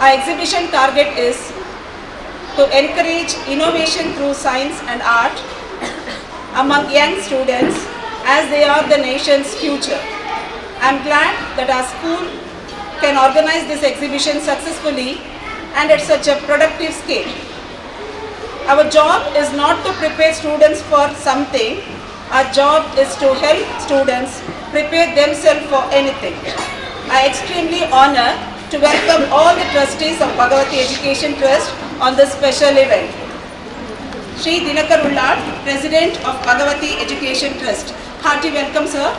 Our exhibition target is to encourage innovation through science and art among young students as they are the nation's future. I am glad that our school can organize this exhibition successfully and at such a productive scale. Our job is not to prepare students for something, our job is to help students prepare themselves for anything. I extremely honor to welcome all the trustees of Bhagavati Education Trust on this special event. Shri Dinakar Ullad, President of Bhagavati Education Trust. Hearty welcome, sir.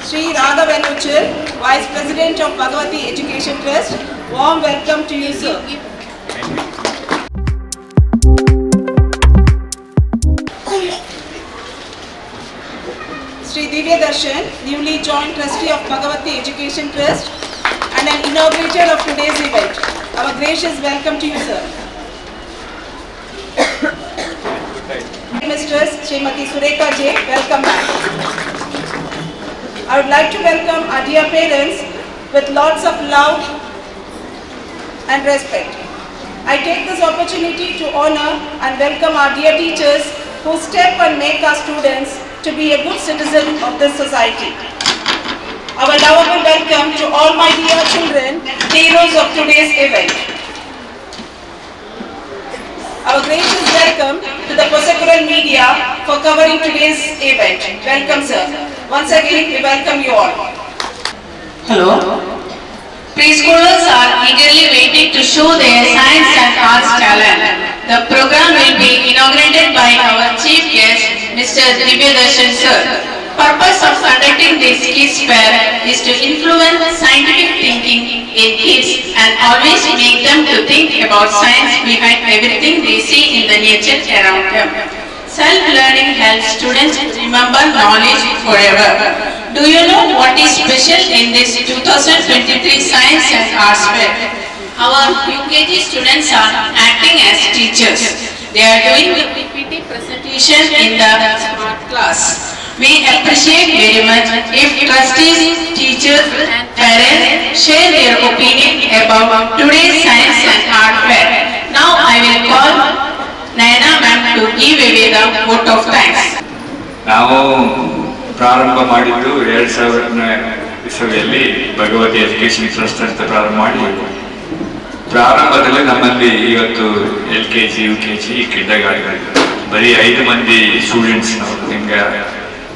Shri Raghavan Uchil, Vice President of Bhagavati Education Trust. Warm welcome to you, sir. Shri Divya Darshan, newly joined trustee of Bhagavati Education Trust and an inaugurator of today's event. Our gracious welcome to you, sir. Mistress Srimati Sureka J, welcome back. I would like to welcome our dear parents with lots of love and respect. I take this opportunity to honor and welcome our dear teachers who step and make our students to be a good citizen of this society. Our lovable welcome to all my dear children, heroes of today's event. Our gracious welcome to the Posakural media for covering today's event. Welcome, sir. Once again, we welcome you all. Hello. Preschoolers are eagerly waiting to show their science and arts talent. The program will be inaugurated by our chief guest, Mr. Divya Darshan sir. Purpose of conducting this kids fair is to influence scientific thinking in kids and always make them to think about science behind everything they see in the nature around them. Self-learning helps students remember knowledge forever. Do you know what is special in this 2023 Science and Arts Fair? Our UKG students are acting as teachers. They are doing the PPT presentation in the smart class. We appreciate very much if trustees, teachers and parents share their opinion about today's Science and Art Fair. Now I will call Naina ma'am to give away the vote of thanks. ನಾವು ಪ್ರಾರಂಭ ಮಾಡಿದ್ದು 2000ನೇ ಇಸವಿಯಲ್ಲಿ Bhagavati education trust ಅಂತ ಪ್ರಾರಂಭ ಮಾಡಿ ಪ್ರಾರಂಭದಲ್ಲಿ ನಮ್ಮಲ್ಲಿ ಇವತ್ತು LKG, UKG, kindergarten ಬರೀ 5 ಮಂದಿ ಸ್ಟೂಡೆಂಟ್ಸ್. ನಾವು ನಿಮ್ಗೆ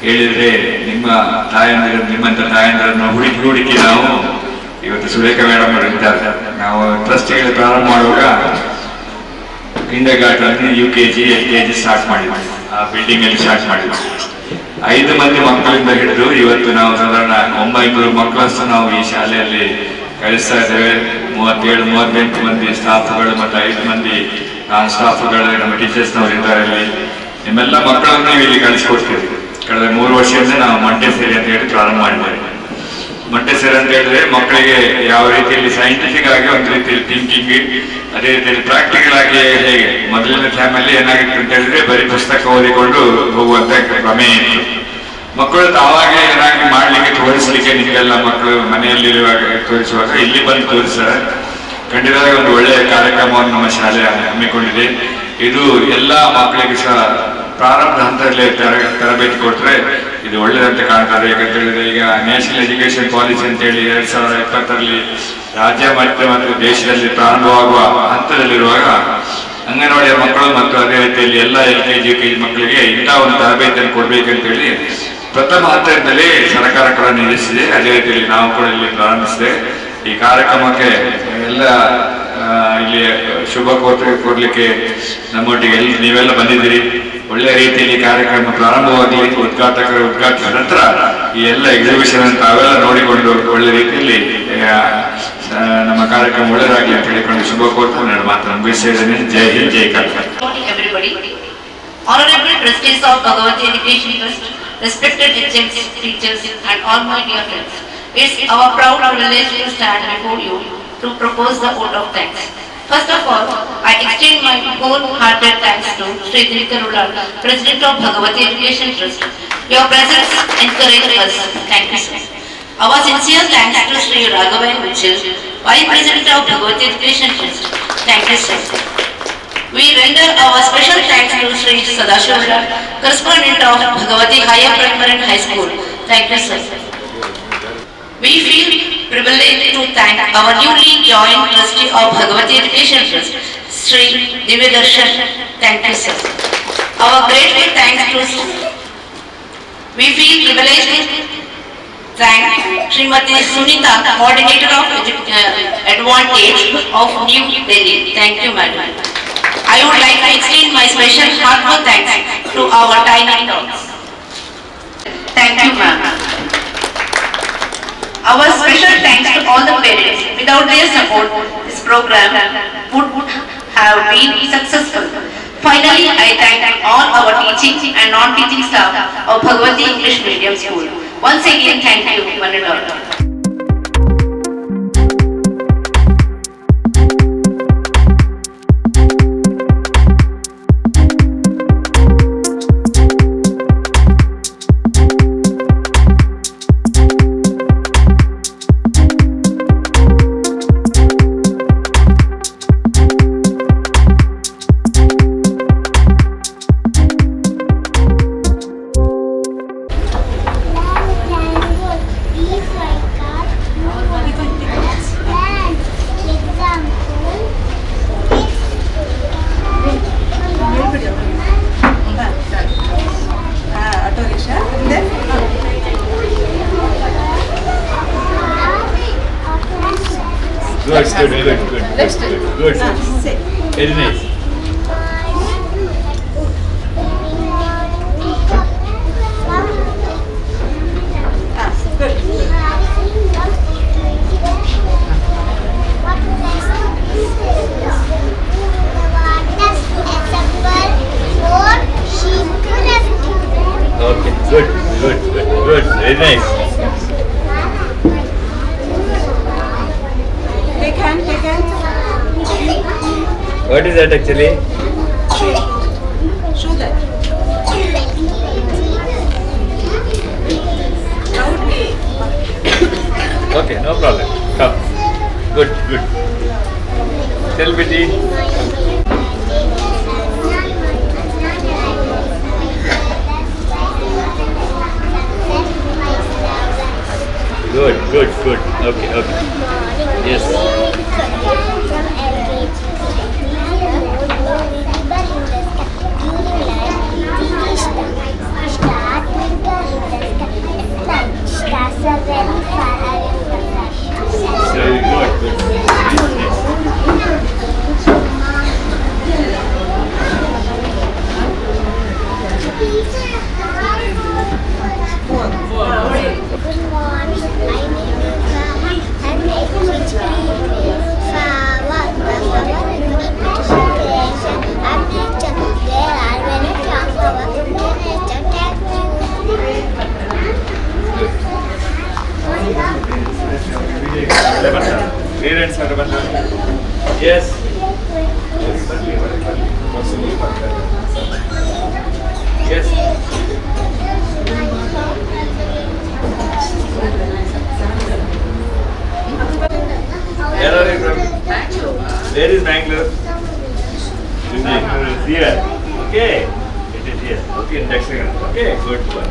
ಹೇಳಿದ್ರೆ ನಿಮ್ಮಂತ ತಾಯಂದಿರನ್ನು ಹುಡುಕಿ ನಾವು ಇವತ್ತು ಸುರೇಖಾ ಮೇಡಮ್ ಅವರು ಇದ್ದಾರೆ. ನಾವು ಟ್ರಸ್ಟ್ಗಳು ಪ್ರಾರಂಭ ಮಾಡುವಾಗ ಕಿಂಡರ್ಗಾರ್ಟನ್, UKG, LKG ಸ್ಟಾರ್ಟ್ ಮಾಡಿದ್ವಿ. ಆ ಬಿಲ್ಡಿಂಗ್ ಅಲ್ಲಿ ಸ್ಟಾರ್ಟ್ ಮಾಡಿದ್ವಿ. 5 ಮಂದಿ ಮಕ್ಕಳಿಂದ ಹಿಡಿದು ಇವತ್ತು ನಾವು ಸಾಧಾರಣ 900 ಮಕ್ಕಳಷ್ಟು ನಾವು ಈ ಶಾಲೆಯಲ್ಲಿ ಕಳಿಸ್ತಾ ಇದ್ದೇವೆ. 37-38 ಮಂದಿ ಸ್ಟಾಫ್ಗಳು ಮತ್ತು 5 ಮಂದಿ ನಾನ್ ಸ್ಟಾಫ್ಗಳು ನಮ್ಮ ಟೀಚರ್ಸ್ನವರು ಇದ್ದಾರೆ. ಇಲ್ಲಿ ನಿಮ್ಮೆಲ್ಲ ಮಕ್ಕಳನ್ನು ನೀವು ಇಲ್ಲಿ ಕಳಿಸ್ಕೊಡ್ತೀವಿ. ಕಳೆದ 3 ವರ್ಷದಿಂದ ನಾವು ಮಂಟೆಸರಿ ಅಂತ ಹೇಳಿ ಪ್ರಾರಂಭ ಮಾಡಿದ್ದೇವೆ. ಮಂಟೆಸರಿ ಅಂತ ಹೇಳಿದ್ರೆ ಮಕ್ಕಳಿಗೆ ಯಾವ ರೀತಿಯಲ್ಲಿ ಸೈಂಟಿಫಿಕ್ ಆಗಿ ಒಂದು ರೀತಿಯಲ್ಲಿ ಥಿಂಕಿಂಗ್, ಅದೇ ರೀತಿಯಲ್ಲಿ ಪ್ರಾಕ್ಟಿಕಲ್ ಆಗಿ ಹೇಗೆ ಮೊದಲಿನ ಟೈಮಲ್ಲಿ ಏನಾಗಿತ್ತು ಅಂತ ಹೇಳಿದ್ರೆ ಬರೀ ಪುಸ್ತಕ ಓದಿಕೊಂಡು ಹೋಗುವಂತ ಪ್ರಮೇಯ ಇತ್ತು. ಮಕ್ಕಳು ತಾವಾಗೆ ಏನಾಗಿ ಮಾಡ್ಲಿಕ್ಕೆ ತೋರಿಸ್ಲಿಕ್ಕೆ ನಿಮಗೆಲ್ಲ ಮಕ್ಕಳು ಮನೆಯಲ್ಲಿರುವಾಗ ತೋರಿಸುವಾಗ ಇಲ್ಲಿ ಬಂದು ತೋರಿಸ್ತಾರೆ. ಖಂಡಿತವಾಗಿ ಒಂದು ಒಳ್ಳೆಯ ಕಾರ್ಯಕ್ರಮವನ್ನು ನಮ್ಮ ಶಾಲೆ ಹಮ್ಮಿಕೊಂಡಿದೆ. ಇದು ಎಲ್ಲ ಮಕ್ಕಳಿಗೆ ಸಹ ಪ್ರಾರಂಭ ಹಂತದಲ್ಲಿ ತರಬೇತಿ ಕೊಟ್ಟರೆ ಇದು ಒಳ್ಳೆಯದಂತ ಕಾಣ್ತದೆ. ಯಾಕಂತ ಹೇಳಿದ್ರೆ ಈಗ ನ್ಯಾಷನಲ್ ಎಜುಕೇಶನ್ ಪಾಲಿಸಿ ಅಂತೇಳಿ 2020ರಲ್ಲಿ ರಾಜ್ಯ ಮತ್ತು ದೇಶದಲ್ಲಿ ಪ್ರಾರಂಭವಾಗುವ ಹಂತದಲ್ಲಿರುವಾಗ ಅಂಗನವಾಡಿಯ ಮಕ್ಕಳು ಮತ್ತು ಅದೇ ರೀತಿಯಲ್ಲಿ ಎಲ್ಲ LKG, UKG ಮಕ್ಕಳಿಗೆ ಇಂಥ ಒಂದು ತರಬೇತಿಯನ್ನು ಕೊಡ್ಬೇಕಂತೇಳಿ ಪ್ರಥಮ ಹಂತದಿಂದಲೇ ಸರ್ಕಾರ ಕೂಡ ನಿಲ್ಲಿಸಿದೆ. ಅದೇ ರೀತಿಯಲ್ಲಿ ನಾವು ಕೂಡ ಇಲ್ಲಿ ಪ್ರಾರಂಭಿಸಿದೆ. ಈ ಕಾರ್ಯಕ್ರಮಕ್ಕೆ ಎಲ್ಲ ಇಲ್ಲಿ ಶುಭ ಕೊಡ್ಲಿಕ್ಕೆ ನಮ್ಮೊಟ್ಟಿಗೆ ನೀವೆಲ್ಲ ಬಂದಿದ್ದೀರಿ. ಒಳ್ಳೆ ರೀತಿಯಲ್ಲಿ ಕಾರ್ಯಕ್ರಮ ಪ್ರಾರಂಭವಾಗಲಿ, ಉದ್ಘಾಟಕರ ಉದ್ಘಾಟನೆ ನಂತರ ಈ ಎಲ್ಲ ಎಕ್ಸಿಬಿಷನ್ ತಾವೆಲ್ಲ ನೋಡಿಕೊಂಡು ಒಳ್ಳೆ ರೀತಿಯಲ್ಲಿ ನಮ್ಮ ಕಾರ್ಯಕ್ರಮ ಒಳ್ಳೆಯದಾಗಲಿ ಅಂತ ಹೇಳಿಕೊಂಡು ಶುಭ ಕೋರ್ಕೊಂಡು ನಾನು ಮಾತನ್ನು ಮುಗಿಸಿದ್ದೇನೆ. ಜೈ ಹಿಂದ್, ಜೈ Karnataka. Honorable Trustees of Bhagavata Education Trust, respected HMs, teachers and all my dear friends, it's our proud privilege to stand before you to propose the vote of thanks. First of all, I extend my wholehearted thanks to Sri Tirukkarula, President of Bhagavata Education Trust. Your presence encouraged us. Thank you, sir. Our sincere thanks to Sri Raghavan Mitchell, Vice President of Bhagavata Education Trust. Thank you, sir. We render our special thanks to Sri Sadashivara, correspondent of Bhagavati Higher Primary and High School. Thank you, sir. We feel privileged to thank our newly joined trustee of Bhagavati Education Trust, Sri Divyadarsan. Thank you, sir. Our grateful thanks to we feel privileged to thank Srimati Sunita, Coordinator of Advantage of New Delhi. Thank you, madam. I would like to extend my special heartfelt thanks to our tiny tots. Thank you, ma'am. Our special thanks to all the parents. Without their support, this program would have been successful. Finally, I thank all our teaching and non-teaching staff of Bhagavati English Medium School. Once again, thank you, one and all. Good. Very nice. Okay, good. Very nice. Take hand. What is that actually? Show that. Okay, no problem. Come. Good. Tell Betty. Good. Okay. Yes. Very good. Parents are yes. Yes. Where are you from? Bangalore. Where is Bangalore? Bangalore is here. Okay. It is here. Okay, next second. Okay, good one.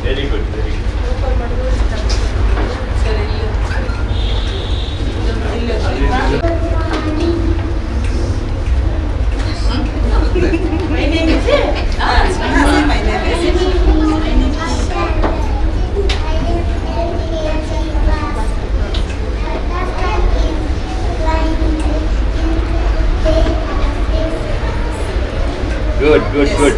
Very good. My name is my name is Good.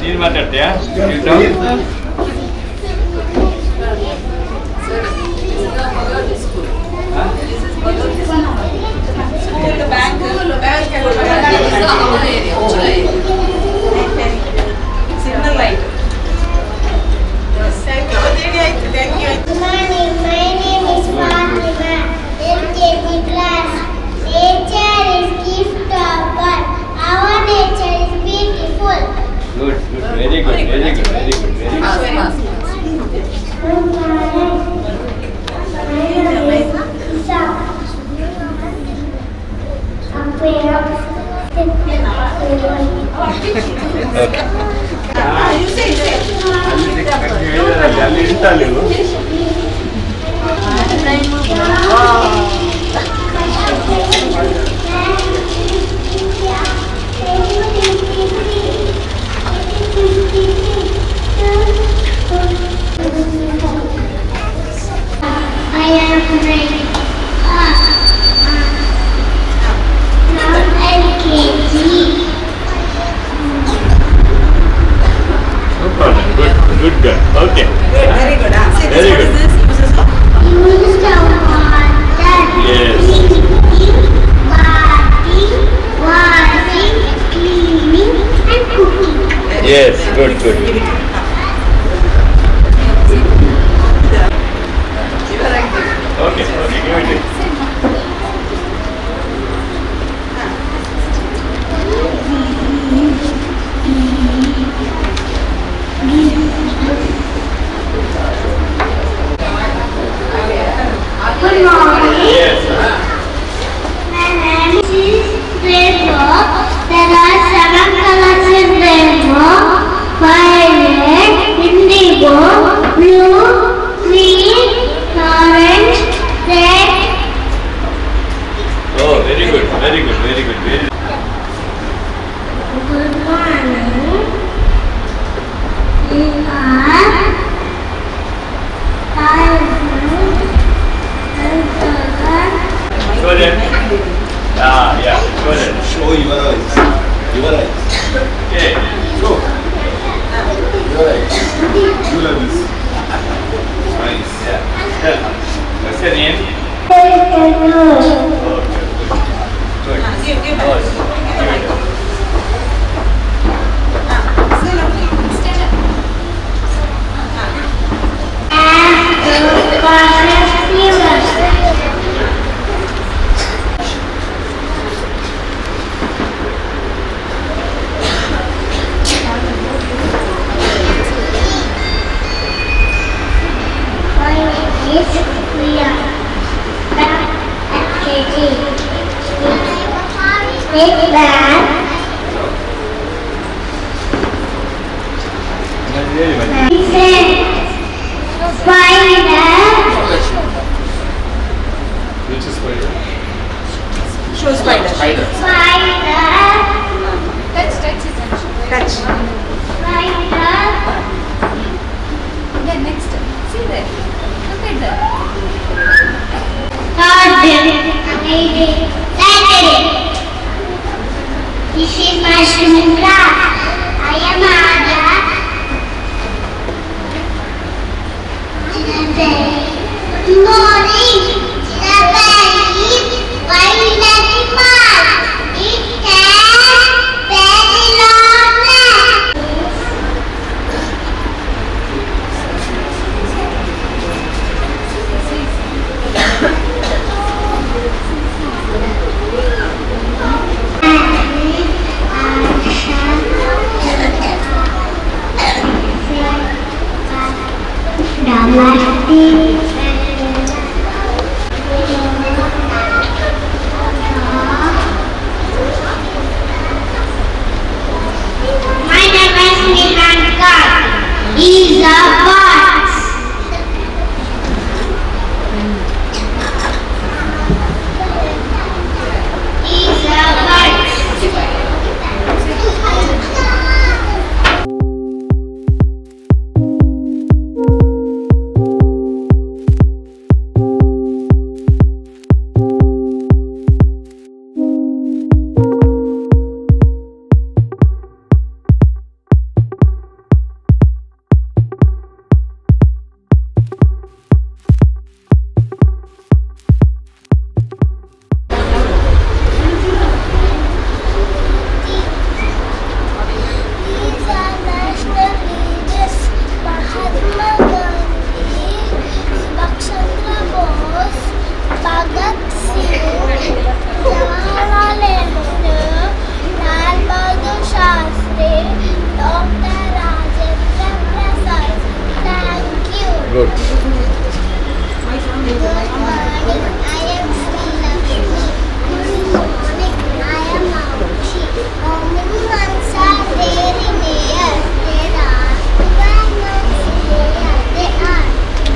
ನೀನು ಮಾತಾಡ್ತೀಯಾ? the bank. Signal light. Thank you. Good morning, my name is Fatima. LKG class. Nature is gift of God. Our nature is beautiful. Good. Very good. You say. ಅಲ್ಲಿ ಇರ್ತಾ ನೀವು I am ready. Now LKG. No problem. Good girl. Okay. Very good. See, Very what good. is this? Use the water. Yes. Bathing, washing, cleaning, and cooking. Yes. Good. Give it. Okay. Give it. Good morning. Yes. My name is rainbow. There are 7 colors in rainbow: violet, indigo, blue, green, orange, red. Oh, very good. Very good. Good morning. We are Show them. Yeah. Show them. Show your eyes. Your eyes. Okay. Show. Your eyes. You love this. Nice. Yeah. Tell. What's your name? Good. Give Give it. Big bag. Spider. Which is spider? Show spider. Spider. Spider. Touch. Spider. Then next, see there. Look at that. Thursday, Friday, Saturday. This is my swimming class. I am Ada. My name is Nihanka. Is a box. Is a box. These are national leaders: Mahatma Gandhi, Subhash Chandra Bose, Bhagat Singh, Jawaharlal Nehru, Lal Bahadur Shastri, Dr. Rajendra Prasad. Thank you. Good. Good morning, I am Sri Lakshmi. Good morning, I am Maushi. How many months are there in a year? There are 12 months in a year. They are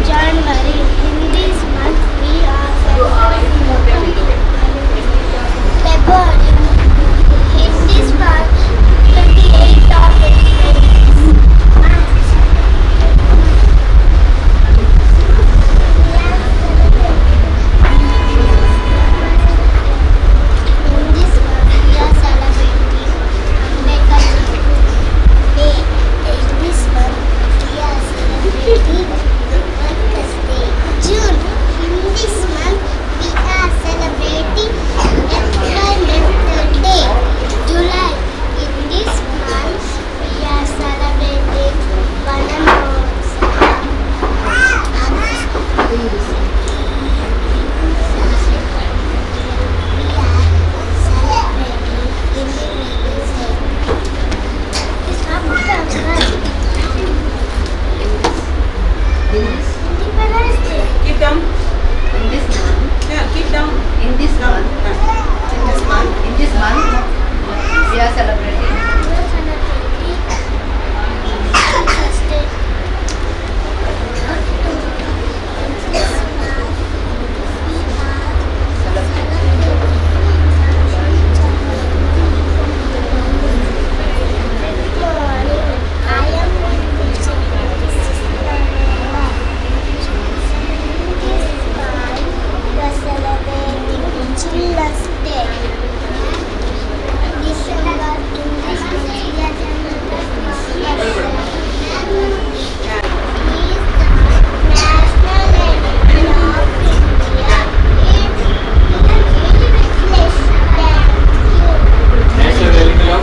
January. In this month we are celebrating February. In this month 28th of April. March. In this month we are celebrating Ambedkar Day. In this month we are celebrating Workers' Day. June. In this month we are celebrating Employment Day. July. In this month we are celebrating Bananas. August. We are celebrating Independence Day. It's not Independence Day. Keep down. In this month, Yeah, keep down. in this month, In this month. in this month, we are celebrating. We are celebrating Teachers' Day. In this month we are celebrating Good morning. I am Teacher. This is Nana. This month we are celebrating Children's Day. December. In this month we are celebrating National Anthem of India.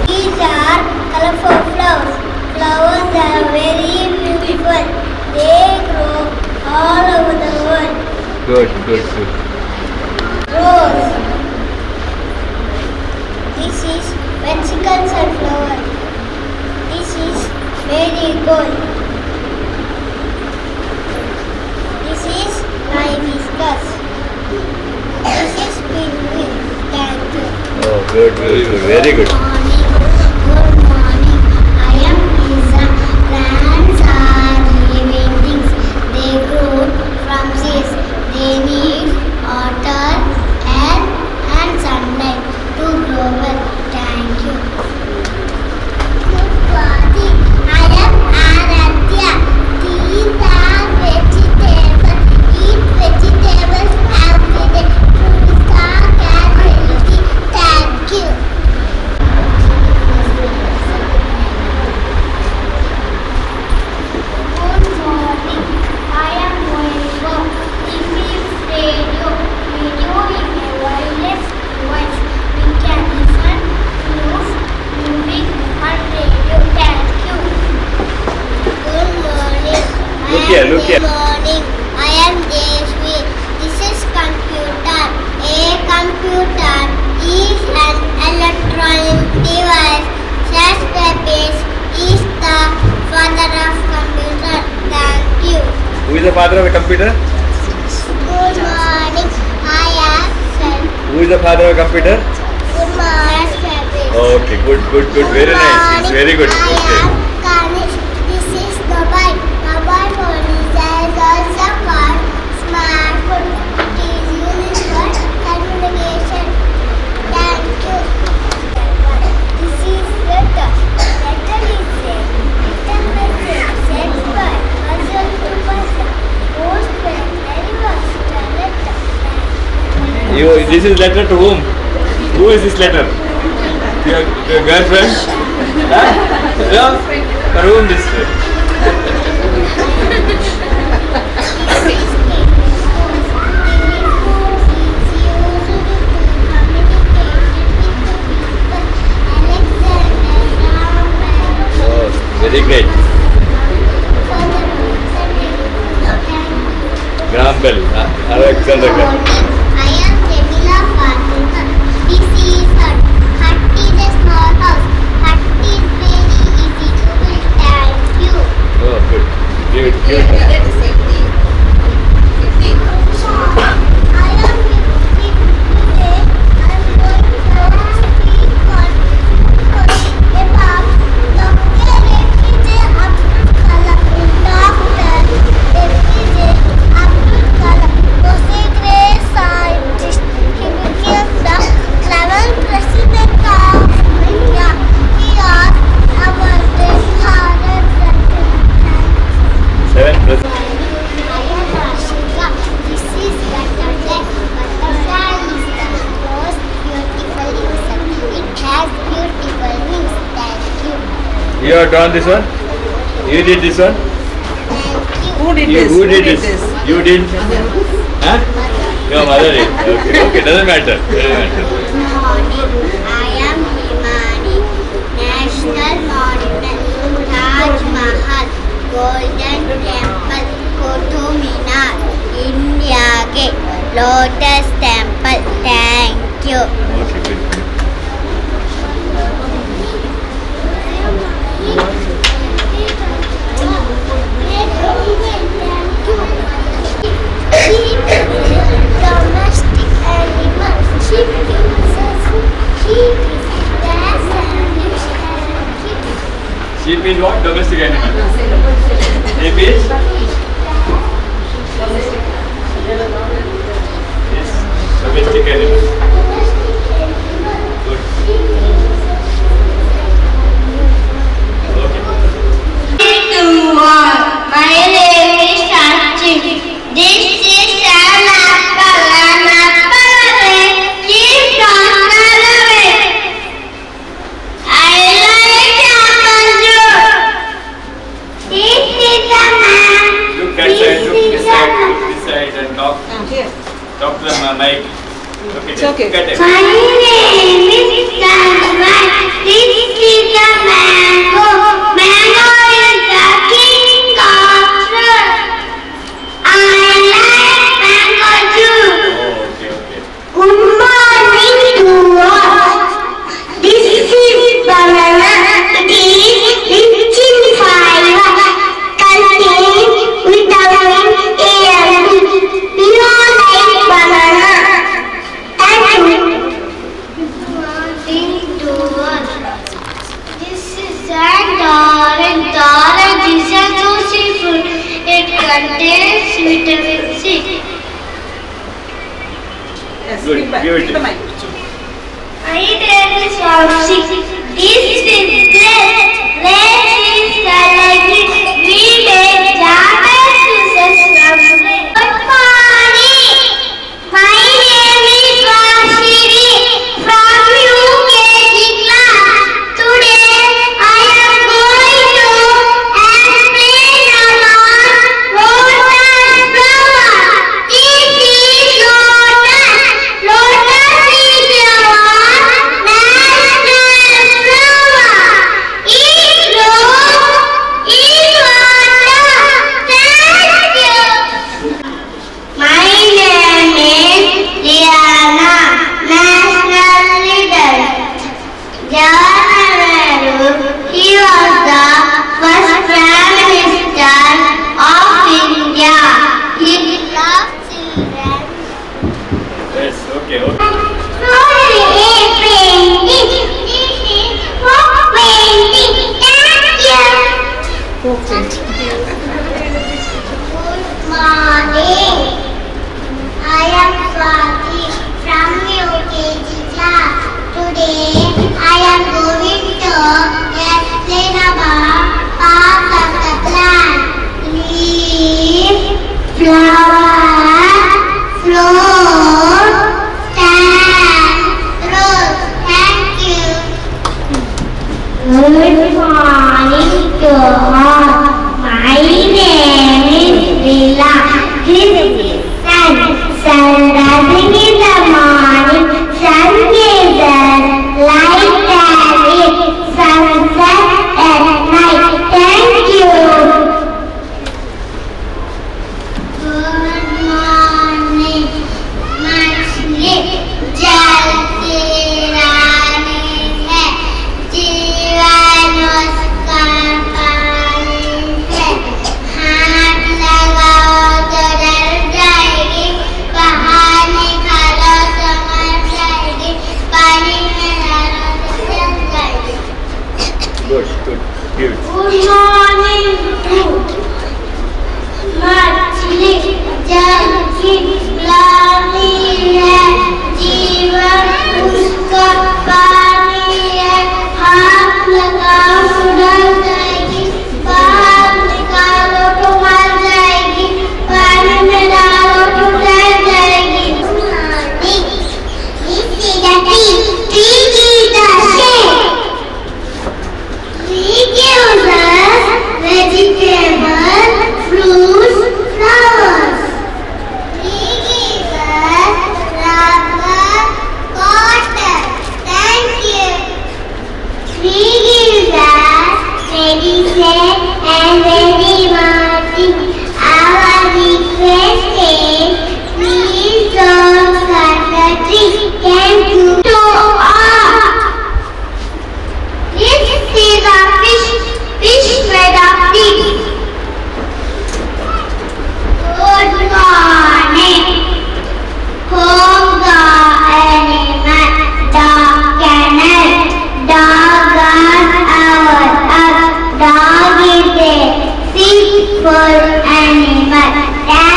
These are colorful flowers. Flowers are very beautiful. They grow all over the world. Good, good, good. Rose. This is Mexican sunflower. This is marigold. This is hibiscus. This is penguin. Thank you. Oh, good, good, good. Very good. Good morning. I am Lisa. Plants are living things. They grow from seeds. They need water and sunlight to grow well. Thank you. Good morning. I am Aradhya. These are vegetables. Eat vegetables every day. Fruits are healthy. Thank you. Good morning. I am Moivo. This is radio. Radio is a wireless device. We can listen, news, music, and radio. Thank you. Good morning. Good morning. I am Jeshwi. This is computer. A computer is an electronic device. Database is the father of computer. Thank you. Who Who is the father of the computer? Good morning. I am Sir. Who is the father of the computer? Good morning. Okay, good. Very nice. It's very good. I Okay. am Ganesh. This is mobile. Mobile phone is also called smartphone. It is used for communication. Thank you. This is letter. Letter is sent. Written message sent by person to person. Postman delivers the letter. This is letter to whom? Who is this letter? Your girlfriend? Huh? No? For whom this? Oh, very great. Graham Bell. Alexander Graham. I am Jamila Fatima. This is hut. Hut is a small house. Hut is very easy to build. Thank you. Oh, good. Give it. I am Vipin. Today I am going to speak about Dr. APJ Abdul Kalam. Dr. APJ Abdul Kalam was a great scientist. He became the 11th president of India. He was awarded Bharat Ratna. 7 plus. I am Rashika. This is butterfly. Butterfly is the most beautiful insect. It has beautiful wings. Thank you. You have done this one? You did this one? Thank you. Who did You, this? who did this? You did? Huh? Your mother did. Okay, doesn't matter. Good morning. I am Himani. National Monument. Taj Mahal. Golden Temple. Qutub Minar. India Gate. Lotus Temple. Thank you. Okay, good. Domestic animal. Sheep gives us food. Sheep is grass and Sheep is what? Domestic animal. Sheep is? Yes, domestic animal. Good. Okay. My name is Sachin. This is an apple. An apple keep on away. I like apple juice. This is a man. Look that side, look this side, look this side and talk. Here. Talk to the mic. Okay, It's okay. Look at it. My name is Tanwan. This is a mango. Mango is the king of fruits. I like mango juice. Oh, okay. Good morning to all. This is banana. It is rich in fiber, contains vitamin A and B. We all like banana. Thank you. Good morning to all. This is an orange. Orange is a juicy fruit. It contains vitamin C. Yes. Good. Give back. Give it Give to the me. mic. My name is Vamsi. This is great. Great is celebrity. We make Java juices from grape. Good morning. My name is Vashiri from UKG class. Today I am going to explain about lotus flower. This is lotus. Lotus is our national flower.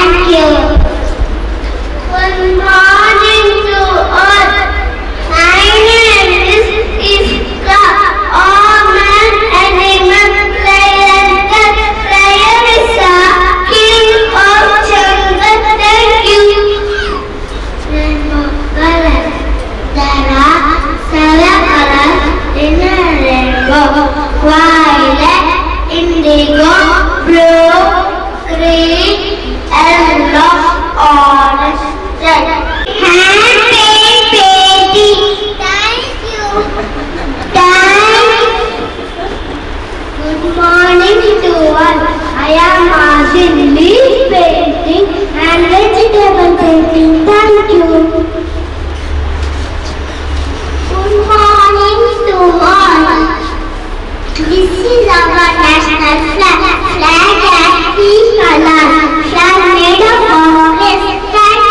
Thank you. Good morning to all. My name is Iska. Oman Animal Player is a king of jungle. Thank you. Rainbow colors. There are 7 colors in a rainbow. Violet, indigo, blue, green, yellow, orange, red. Hand paint painting. Thank you. Good morning to all. I am Azin. Leaf painting and vegetable painting. Thank you. Good morning to all. This is our national flag. Flag has 3 colors. Flag made up of crystals.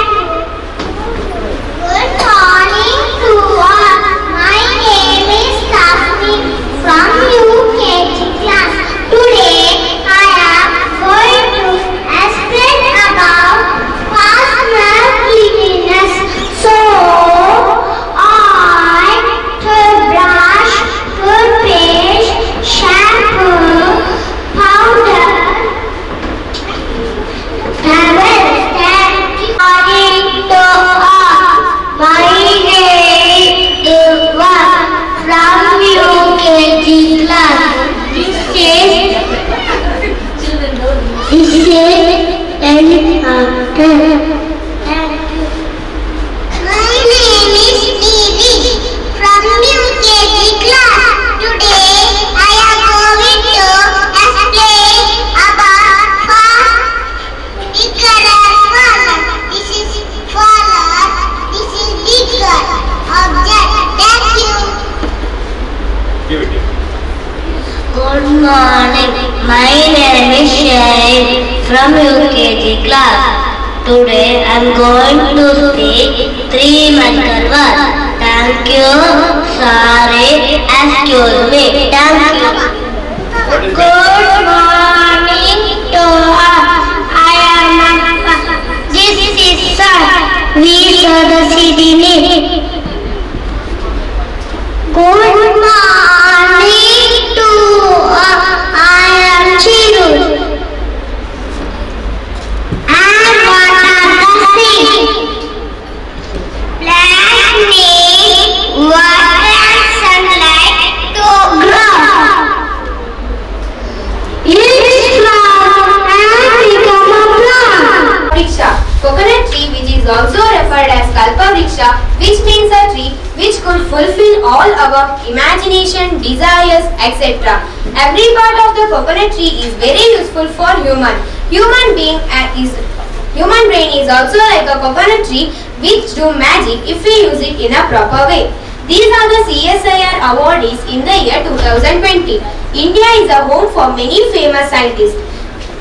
Good morning to all. My name is Tasmi from UKG class. Today I am going to explain about personal cleanliness. So I toothbrush, toothpaste, shampoo, powder, towel. Thank you. Morning to all. My name is Van from UKG class. This is helicopter. Thank you. My name is Devi from UKG class. Today I am going to explain about bigger and smaller. This is smaller. This is bigger object. Thank you. Give it. Good morning. My name is Shahin from UKG class. Today I am going to speak 3 medical words. Thank you, sorry, excuse me. Thank you. Good morning to all. I am Akka. This is Sun. We saw the city name. Good morning to all. I am Chiru. And what are the things? Plant need water and sunlight to grow. It's flower and become a plant. Vriksha. Coconut tree, which is also referred as Kalpa Vriksha, which means a tree which could fulfill all our imagination, desires, etc. Every part of the coconut tree is very useful for human. Human brain is also like a coconut tree which do magic if we use it in a proper way. These are the CSIR awardees in the year 2020. India is a home for many famous scientists.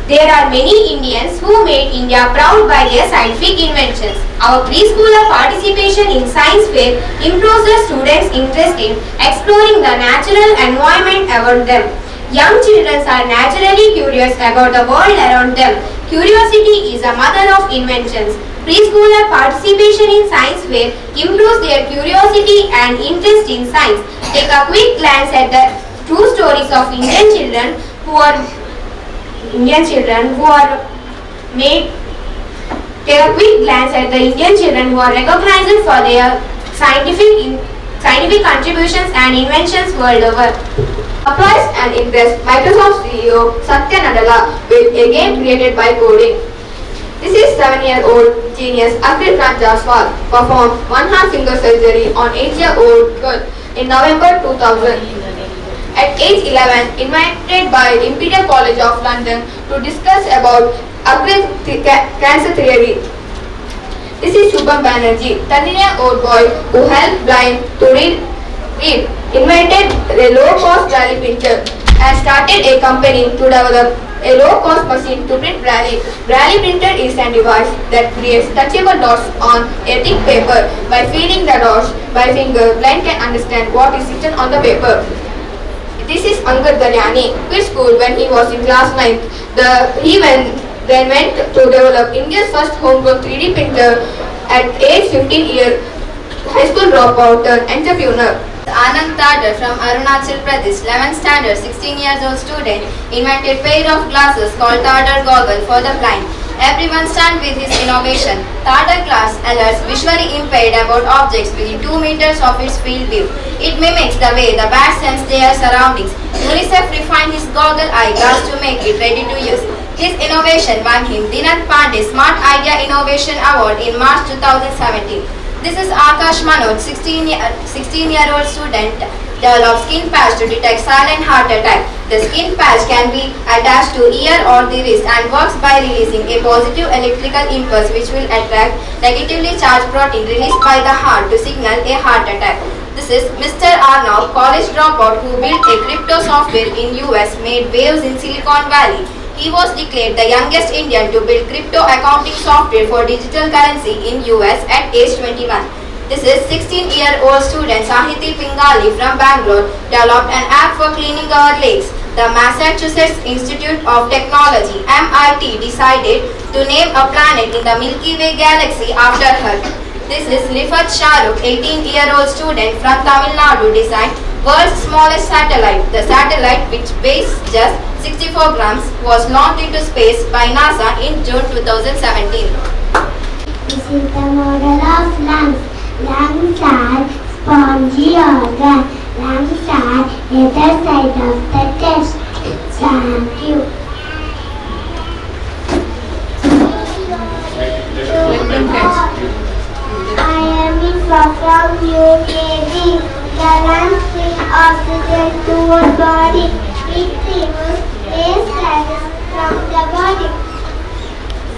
There are many Indians who made India proud by their scientific inventions. Our preschooler participation in science fair improves the students' interest in exploring the natural environment around them. Young children are naturally curious about the world around them. Curiosity is a mother of inventions. Preschooler participation in science fair improves their curiosity and interest in science. Take a quick glance at the true stories of Indian children who are Take a quick glance at the Indian children who are recognized for their scientific contributions and inventions world over. Surprised and impressed, Microsoft CEO Satya Nadella with a game created by coding. This is 7-year-old genius Akrit Jaswal performed one-hand finger surgery on 8-year-old girl in November 2000. At age 11, invited by Imperial College of London to discuss about cancer theory. This is Shubham Banerjee, 13-year-old boy who helped blind to read, invented a low-cost Braille printer and started a company to develop a low-cost machine to print Braille. Braille printer is a device that creates touchable dots on a thick paper. By feeding the dots by finger, blind can understand what is written on the paper. This is Angad Dalyani, quit school when he was in class 9th. He then went to develop India's first homegrown 3D printer at age 15-year high school dropout turned entrepreneur. Anand Tadar from Arunachal Pradesh, 11th standard, 16 years old student, invented pair of glasses called Tadar goggle for the blind. Everyone stunned with his innovation. Tadar glass alerts visually impaired about objects within 2 meters of its field view. It mimics the way the bats sense their surroundings. UNICEF refined his goggle eye glass to make it ready to use. His innovation won him Dinat Pandey Smart Idea Innovation Award in March 2017. This is Akash Manoj, 16-year-old student, developed skin patch to detect silent heart attack. The skin patch can be attached to ear or the wrist and works by releasing a positive electrical impulse which will attract negatively charged protein released by the heart to signal a heart attack. This is Mr. Arnav, college dropout who built a crypto software in US, made waves in Silicon Valley. He was declared the youngest Indian to build crypto accounting software for digital currency in US at age 21. This is 16-year-old student Sahiti Pingali from Bangalore, developed an app for cleaning our lakes. The Massachusetts Institute of Technology (MIT) decided to name a planet in the Milky Way galaxy after her. This is Rifat Shahrukh, 18-year-old student from Tamil Nadu, designed world's smallest satellite. The satellite, which weighs just 64 grams, was launched into space by NASA in June 2017. This is the model of lungs. Lungs are spongy organ. Lungs are either side of the chest. Thank you. I am from UKG. The lungs bring oxygen to our body. It removes waste gases from the body.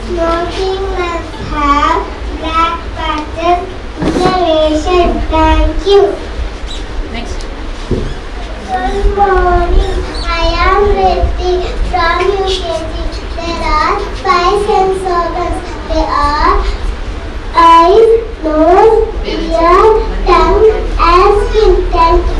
Smoking must have black patches. Observation. Thank you. Next. Good morning. I am Ritti from UKG. There are 5 sense organs. They are eyes, nose, ear, tongue, and skin. Thank you.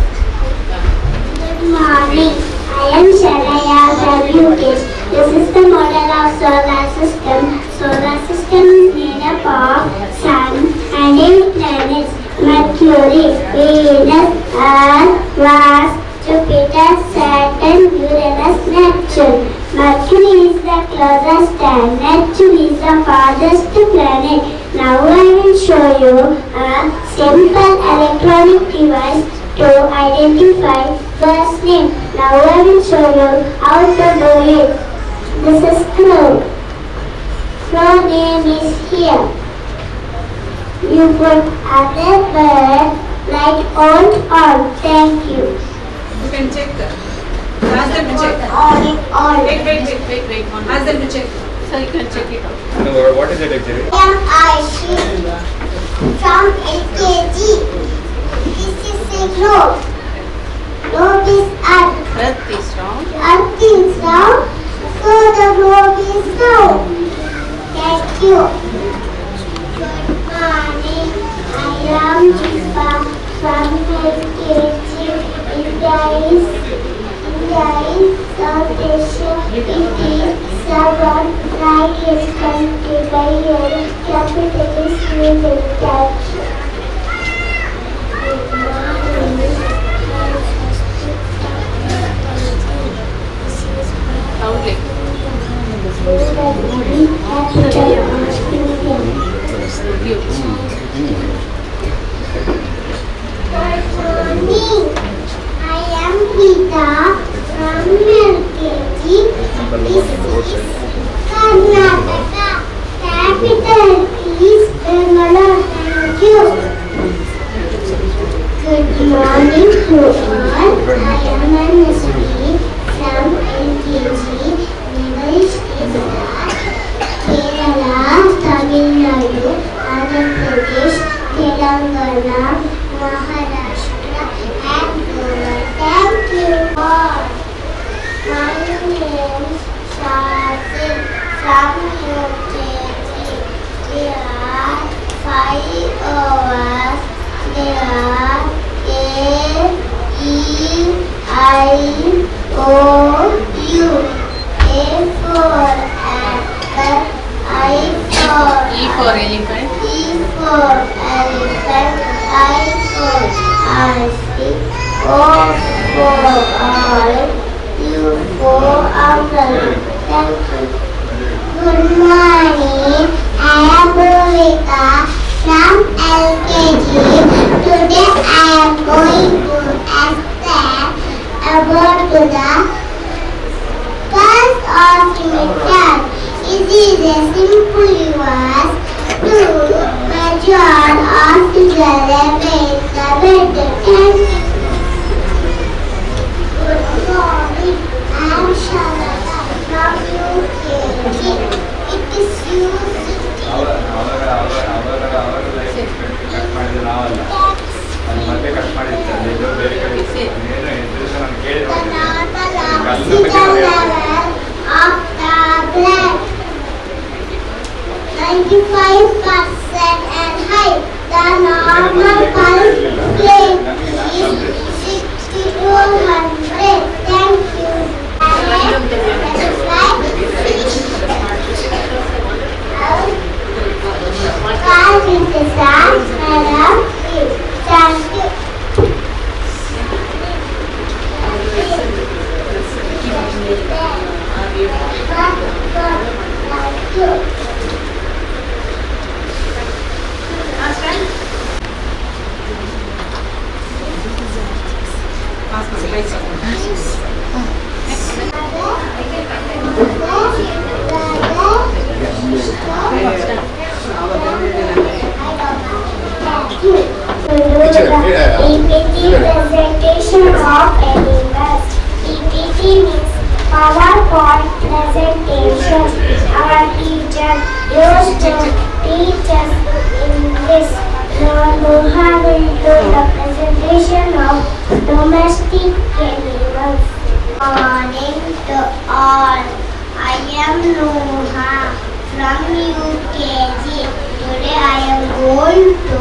Good morning. I am Sharaya from UKG. This is the model of solar system. Solar system is made up of sun and 8 planets: Mercury, Venus, Earth, Mars, Jupiter, Saturn, Uranus, Neptune. Mercury is the closest and Neptune is the farthest planet. Now I will show you a simple electronic device to identify first name. Now I will show you how to do it. This is crow. Crow name is here. You put other bird like on. Thank you. You can check. Ask them to check. On. Wait. Ask them to check. So you can check it out. No, what is it actually? I am Aishi from LKG. This is a globe. Globe is Earth. Earth is round. Earth is round, so the globe is round. Thank you. Good morning. I am Jiva from LKG. India is South Asia. It is Sabah. Flag is country by year. Capital is New Delhi. Loudly. I am Geeta from LKG. This is Karnataka. Capital is Bangalore. Thank you. Good morning to all. I am Anusri from LKG. English is Kerala, Tamil Nadu, Andhra Pradesh, Telangana, Maharashtra, and Goa. Thank you all. My name is Shazil from UKG. There are 5 of us. There are A, E, I, O, U. A for apple, for elephant. E for elephant. I for ice. O for oil. U for umbrella. Thank you. Good morning. I am Bhumika from LKG. Today I am going to explain about the cause of metal. It is a simple device to measure oxygen level in the metal tank. Good morning. I am Sharada from UKG. It is used oxygen level of the blood 95% and high. The normal pulse rate is 60 to 100. Thank you. Thank you. Presentation of animals. PPT means PowerPoint presentation. Our teacher used to teach us English. Now Noha will do the presentation of domestic animals. Morning to all. I am Noha from UKG. Today I am going to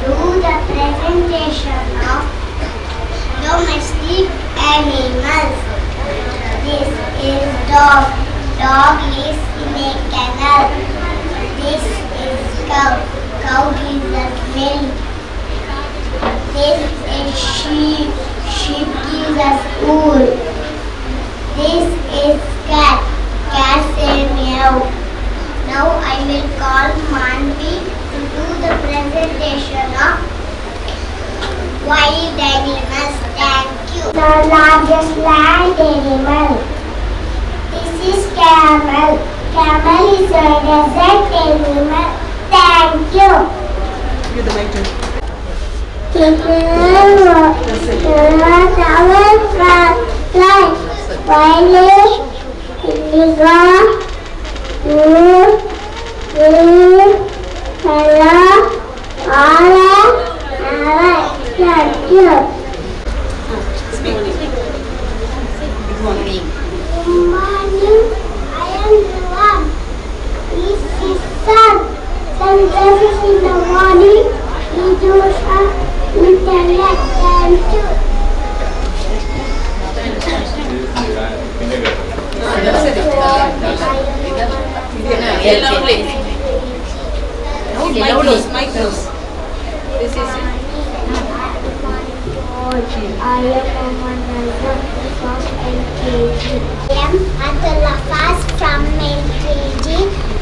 do the presentation of domestic animals. This is dog. Dog lives in a kennel. This is cow. Cow gives us milk. This is sheep. Sheep gives us wool. This is cat. Cat says meow. Now I will call Manvi to do the presentation of wild animals. Thank you. The largest land animal. This is camel. Camel is a desert animal. Thank you. Give the mic to him. Thank you. Speak. Good morning. Good morning. I am Ruan. This is sun. Sun rises in the morning. He does internet. Thank you. Yellow place. Mic close. This is it. I am Amananda from LKG. I am Atula Fast from LKG.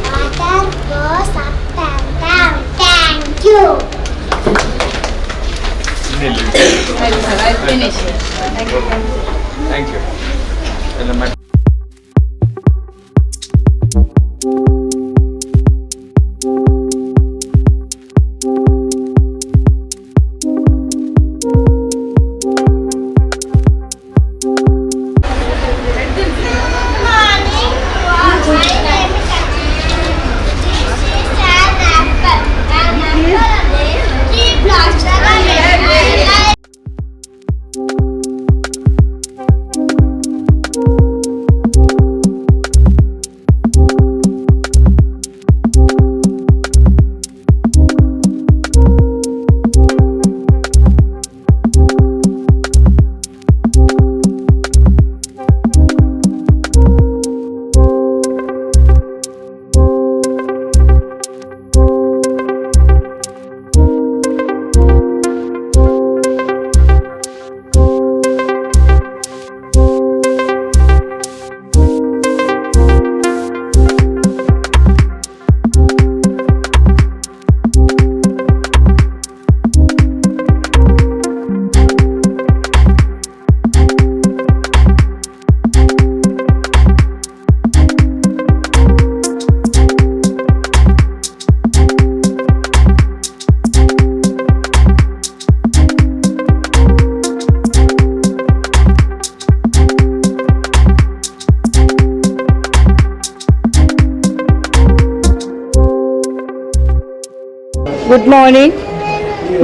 Water goes up and down. Thank you. I'll finish. Thank you. Good morning.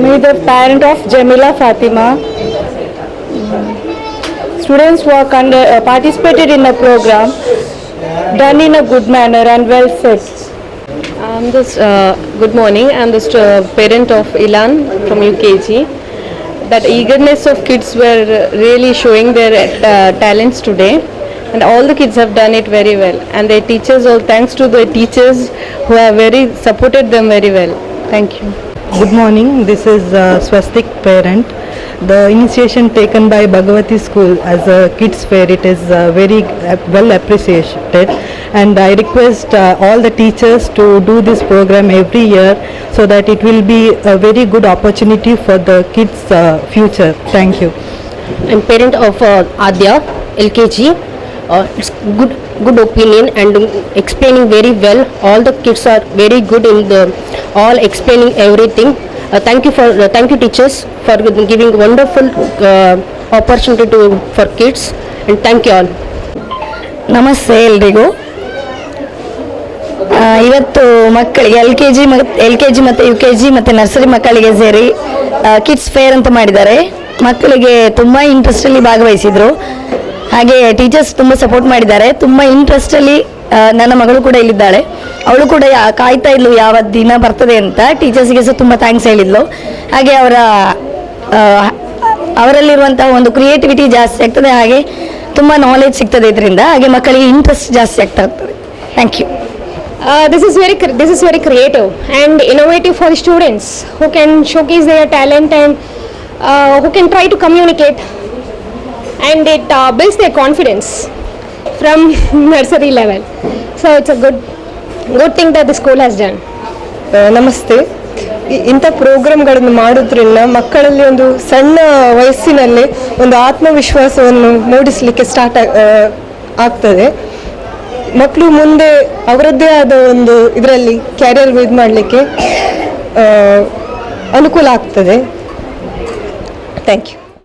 Me, the parent of Jamila Fatima. Students who are participated in the program, done in a good manner and well said. Good morning. I'm the parent of Ilan from UKG. That eagerness of kids were really showing their talents today, and all the kids have done it very well. And their teachers, all thanks to the teachers who have very supported them very well. Thank you. Good morning, this is Swastik parent. The initiation taken by Bhagavati school as a kids fair, it is very well appreciated, and I request all the teachers to do this program every year so that it will be a very good opportunity for the kids future. Thank you. I'm parent of Adya, LKG. It's good opinion and explaining very well. All the kids are very good in all explaining everything. Thank you teachers for giving wonderful opportunity for kids, and thank you all. ನಮಸ್ತೆ ಎಲ್ರಿಗೂ. ಇವತ್ತು ಮಕ್ಕಳಿಗೆ L K G ಮತ್ತು U K G ಮತ್ತು nursery ಮಕ್ಕಳಿಗೆ ಸೇರಿ kids fair ಅಂತ ಮಾಡಿದ್ದಾರೆ. ಮಕ್ಕಳಿಗೆ ತುಂಬ ಇಂಟ್ರೆಸ್ಟಲ್ಲಿ ಭಾಗವಹಿಸಿದರು. ಹಾಗೆ ಟೀಚರ್ಸ್ ತುಂಬ ಸಪೋರ್ಟ್ ಮಾಡಿದ್ದಾರೆ. ತುಂಬ ಇಂಟ್ರೆಸ್ಟಲ್ಲಿ ನನ್ನ ಮಗಳು ಕೂಡ ಇಲ್ಲಿದ್ದಾಳೆ. ಅವಳು ಕೂಡ ಕಾಯ್ತಾ ಇದ್ಲು ಯಾವ ದಿನ ಬರ್ತದೆ ಅಂತ. ಟೀಚರ್ಸ್ಗೆ ಸಹ ತುಂಬ ಥ್ಯಾಂಕ್ಸ್ ಹೇಳಿದ್ಲು. ಹಾಗೆ ಅವರಲ್ಲಿರುವಂತಹ ಒಂದು ಕ್ರಿಯೇಟಿವಿಟಿ ಜಾಸ್ತಿ ಆಗ್ತದೆ, ಹಾಗೆ ತುಂಬ ನಾಲೆಜ್ ಸಿಗ್ತದೆ ಇದರಿಂದ. ಹಾಗೆ ಮಕ್ಕಳಿಗೆ ಇಂಟ್ರೆಸ್ಟ್ ಜಾಸ್ತಿ ಆಗ್ತಾ ಇರ್ತದೆ. Thank you. This is very creative and innovative for students who can showcase their talent and who can try to communicate, and it builds their confidence from nursery level. So it's a good thing that the school has done. ನಮಸ್ತೆ. ಇಂಥ ಪ್ರೋಗ್ರಾಮ್ಗಳನ್ನು ಮಾಡೋದ್ರಿಂದ ಮಕ್ಕಳಲ್ಲಿ ಒಂದು ಸಣ್ಣ ವಯಸ್ಸಿನಲ್ಲಿ ಒಂದು ಆತ್ಮವಿಶ್ವಾಸವನ್ನು ಮೂಡಿಸಲಿಕ್ಕೆ ಸ್ಟಾರ್ಟ್ ಆಗ್ತದೆ. ಮಕ್ಕಳು ಮುಂದೆ ಅವರದ್ದೇ ಆದ ಒಂದು ಇದರಲ್ಲಿ ಕ್ಯಾರಿಯರ್ ಇದು ಮಾಡಲಿಕ್ಕೆ ಅನುಕೂಲ ಆಗ್ತದೆ. Thank you.